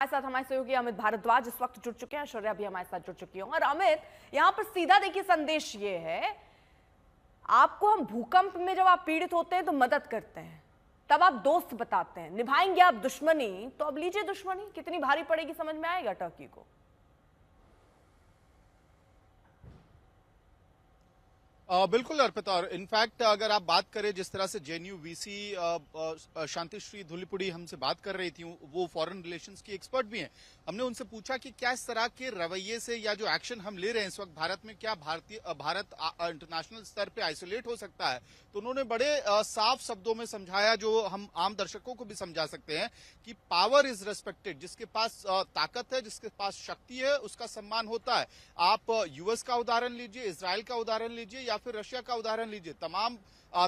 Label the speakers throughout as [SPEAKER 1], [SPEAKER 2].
[SPEAKER 1] हमारे साथ हमारे सहयोगी अमित भारद्वाज इस वक्त जुड़ चुके हैं। ऐश्वर्या भी हमारे साथ जुड़ चुकी हैं। और अमित, यहाँ पर सीधा देखिए संदेश ये है, आपको हम भूकंप में जब आप पीड़ित होते हैं तो मदद करते हैं, तब आप दोस्त बताते हैं, निभाएंगे आप दुश्मनी तो अब लीजिए दुश्मनी। कितनी भारी पड़ेगी समझ में आएगा टर्की को।
[SPEAKER 2] बिल्कुल अर्पिता, और इनफैक्ट अगर आप बात करें जिस तरह से जेएनयू वीसी शांतिश्री धुलीपुड़ी हमसे बात कर रही थी, वो फॉरेन रिलेशंस की एक्सपर्ट भी हैं। हमने उनसे पूछा कि क्या इस तरह के रवैये से या जो एक्शन हम ले रहे हैं इस वक्त भारत में, क्या भारत इंटरनेशनल स्तर पे आइसोलेट हो सकता है। तो उन्होंने बड़े साफ शब्दों में समझाया, जो हम आम दर्शकों को भी समझा सकते हैं, कि पावर इज रेस्पेक्टेड। जिसके पास ताकत है, जिसके पास शक्ति है, उसका सम्मान होता है। आप यूएस का उदाहरण लीजिए, इजराइल का उदाहरण लीजिए या फिर रशिया का उदाहरण लीजिए। तमाम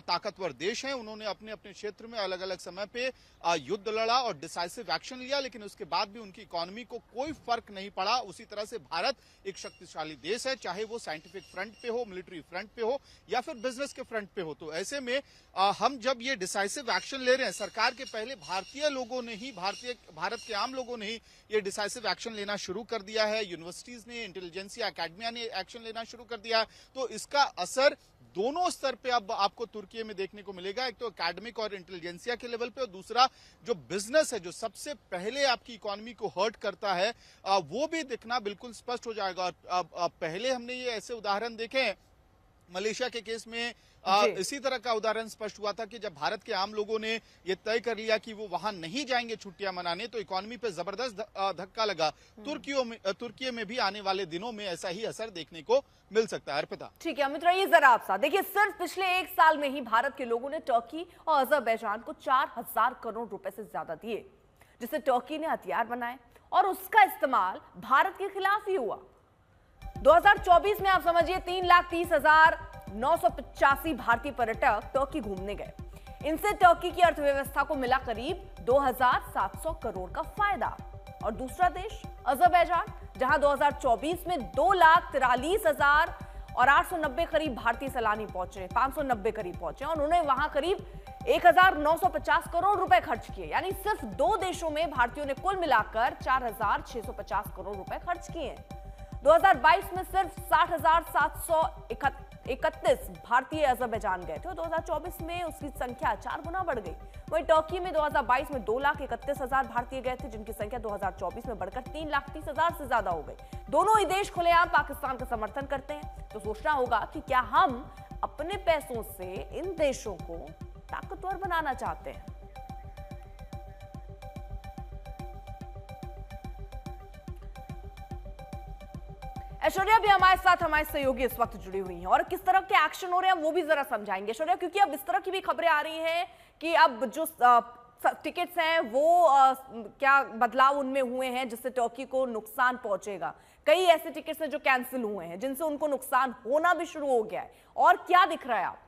[SPEAKER 2] ताकतवर देश हैं, उन्होंने अपने अपने क्षेत्र में अलग अलग समय पे युद्ध लड़ा और डिसाइसिव एक्शन लिया, लेकिन उसके बाद भी उनकी इकोनॉमी को कोई फर्क नहीं पड़ा। उसी तरह से भारत एक शक्तिशाली देश है, चाहे वो साइंटिफिक फ्रंट पे हो, मिलिट्री फ्रंट पे हो या फिर बिजनेस के फ्रंट पे हो। तो ऐसे में हम जब ये डिसाइसिव एक्शन ले रहे हैं, सरकार के पहले भारतीय लोगों ने ही, भारत के आम लोगों ने ही ये डिसाइसिव एक्शन लेना शुरू कर दिया है। यूनिवर्सिटीज ने, इंटेलिजेंसिया अकेडमिया ने एक्शन लेना शुरू कर दिया है। तो इसका असर दोनों स्तर पे अब आपको तुर्की में देखने को मिलेगा। एक तो एकेडमिक और इंटेलिजेंसिया के लेवल पे, और दूसरा जो बिजनेस है, जो सबसे पहले आपकी इकोनॉमी को हर्ट करता है, वो भी दिखना बिल्कुल स्पष्ट हो जाएगा। और पहले हमने ये ऐसे उदाहरण देखे हैं, मलेशिया के केस में इसी तरह का उदाहरण स्पष्ट हुआ था कि जब भारत के आम लोगों ने ये तय कर लिया कि वो वहां नहीं जाएंगे छुट्टियां मनाने, तो इकोनॉमी पे जबरदस्त धक्का लगा। तुर्की में भी आने वाले दिनों में ऐसा ही असर देखने को मिल सकता है। अर्पिता,
[SPEAKER 1] ठीक है अमित, रहिए जरा आप साथ। देखिए, सिर्फ पिछले 1 साल में ही भारत के लोगों ने टर्की और अजरबैजान को 4000 करोड़ रुपए से ज्यादा दिए, जिसे टर्की ने हथियार बनाए और उसका इस्तेमाल भारत के खिलाफ ही हुआ। 2024 में आप समझिए 3,30,985 भारतीय पर्यटक टर्की घूमने गए। इनसे टर्की की अर्थव्यवस्था को मिला करीब 2,700 करोड़ का फायदा। और दूसरा देश अजरबैजान, जहां 2024 में 2,43,890 करीब भारतीय सैलानी पहुंचे, 590 करीब पहुंचे, और उन्होंने वहां करीब 1,950 करोड़ रुपए खर्च किए। यानी सिर्फ 2 देशों में भारतीयों ने कुल मिलाकर 4,650 करोड़ रुपए खर्च किए। 2022 में सिर्फ 60,731 भारतीय अजरबैजान गए थे और 2024 में उसकी संख्या 4 गुना बढ़ गई। वहीं टर्की में 2022 में 2,31,000 भारतीय गए थे, जिनकी संख्या 2024 में बढ़कर 3,30,000 से ज्यादा हो गई। दोनों ही देश खुलेआम पाकिस्तान का समर्थन करते हैं। तो सोचना होगा कि क्या हम अपने पैसों से इन देशों को ताकतवर बनाना चाहते हैं। ऐश्वर्या भी हमारे साथ, हमारे सहयोगी इस वक्त जुड़ी हुई हैं और किस तरह के एक्शन हो रहे हैं वो भी जरा समझाएंगे ऐश्वर्या, क्योंकि अब इस तरह की भी खबरें आ रही हैं कि अब जो टिकट्स हैं वो क्या बदलाव उनमें हुए हैं जिससे टर्की को नुकसान पहुंचेगा। कई ऐसे टिकट्स हैं जो कैंसिल हुए हैं, जिनसे उनको नुकसान होना भी शुरू हो गया है। और क्या दिख रहा है आपको?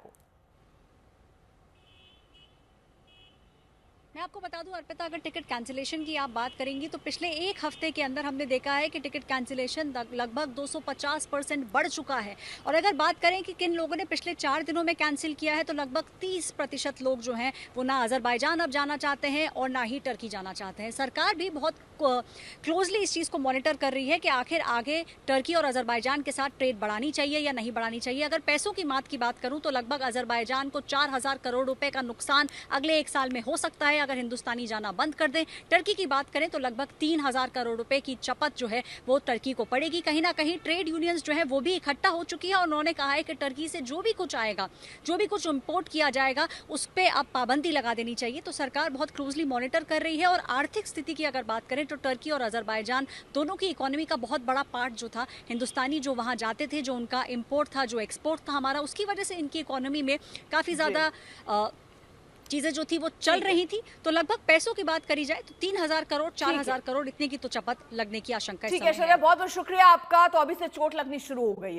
[SPEAKER 3] मैं आपको बता दूं अर्पिता, अगर टिकट कैंसिलेशन की आप बात करेंगी तो पिछले 1 हफ्ते के अंदर हमने देखा है कि टिकट कैंसिलेशन लगभग 250% बढ़ चुका है। और अगर बात करें कि किन लोगों ने पिछले 4 दिनों में कैंसिल किया है, तो लगभग 30% लोग जो हैं वो ना अजरबैजान अब जाना चाहते हैं और ना ही टर्की जाना चाहते हैं। सरकार भी बहुत क्लोजली इस चीज़ को मॉनिटर कर रही है कि आखिर आगे टर्की और अजरबैजान के साथ ट्रेड बढ़ानी चाहिए या नहीं बढ़ानी चाहिए। अगर पैसों की बात करूँ तो लगभग अजरबैजान को 4,000 करोड़ रुपए का नुकसान अगले 1 साल में हो सकता है अगर हिंदुस्तानी जाना बंद कर दें। टर्की की बात करें तो लगभग 3,000 करोड़ रुपए की चपत जो है वो टर्की को पड़ेगी। कहीं ना कहीं ट्रेड यूनियंस जो है वो भी इकट्ठा हो चुकी है और उन्होंने कहा है कि टर्की से जो भी कुछ आएगा, जो भी कुछ इंपोर्ट किया जाएगा, उस पर अब पाबंदी लगा देनी चाहिए। तो सरकार बहुत क्लोजली मॉनिटर कर रही है। और आर्थिक स्थिति की अगर बात करें तो टर्की और अजरबैजान दोनों की इकोनॉमी का बहुत बड़ा पार्ट जो था, हिंदुस्तानी जो वहां जाते थे, जो उनका इंपोर्ट था, जो एक्सपोर्ट था हमारा, उसकी वजह से इनकी इकोनॉमी में काफी ज्यादा चीजें जो थी वो चल रही थी। तो लगभग पैसों की बात करी जाए तो 3,000 करोड़ 4,000 करोड़ इतने की तो चपत लगने की आशंका है।
[SPEAKER 1] ठीक है शर्या, बहुत बहुत शुक्रिया आपका। तो अभी से चोट लगनी शुरू हो गई है।